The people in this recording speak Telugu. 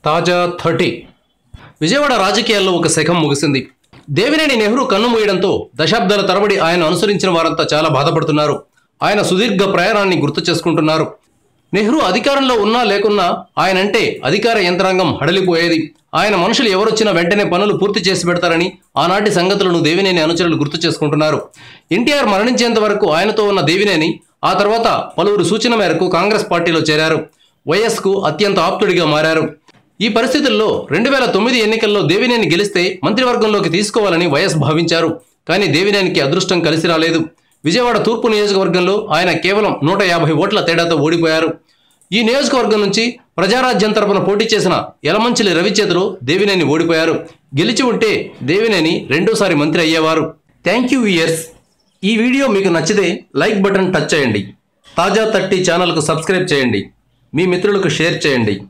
తాజా 30 విజయవాడ రాజకీయాల్లో ఒక శకం ముగిసింది. దేవినేని నెహ్రూ కన్నుమూయడంతో దశాబ్దాల తరబడి ఆయన అనుసరించిన వారంతా చాలా బాధపడుతున్నారు. ఆయన సుదీర్ఘ ప్రయాణాన్ని గుర్తు చేసుకుంటున్నారు. నెహ్రూ అధికారంలో ఉన్నా లేకున్నా ఆయనంటే అధికార యంత్రాంగం హడలిపోయేది. ఆయన మనుషులు ఎవరొచ్చినా వెంటనే పనులు పూర్తి చేసి పెడతారని ఆనాటి సంగతులను దేవినేని అనుచరులు గుర్తు చేసుకుంటున్నారు. ఎన్టీఆర్ మరణించేంత వరకు ఆయనతో ఉన్న దేవినేని ఆ తర్వాత పలువురు సూచన మేరకు కాంగ్రెస్ పార్టీలో చేరారు. వైఎస్కు అత్యంత ఆప్తుడిగా మారారు. ఈ పరిస్థితుల్లో 2009 ఎన్నికల్లో దేవినేని గెలిస్తే మంత్రివర్గంలోకి తీసుకోవాలని వైఎస్ భావించారు. కానీ దేవినేనికి అదృష్టం కలిసి రాలేదు. విజయవాడ తూర్పు నియోజకవర్గంలో ఆయన కేవలం 150 ఓట్ల తేడాతో ఓడిపోయారు. ఈ నియోజకవర్గం నుంచి ప్రజారాజ్యం తరపున పోటీ చేసిన యలమంచిలి రవి చేతిలో దేవినేని ఓడిపోయారు. గెలిచి ఉంటే దేవినేని రెండోసారి మంత్రి అయ్యేవారు. Thank you viewers. ఈ వీడియో మీకు నచ్చితే లైక్ బటన్ టచ్ చేయండి. తాజా 30 ఛానల్కు సబ్స్క్రైబ్ చేయండి. మీ మిత్రులకు షేర్ చేయండి.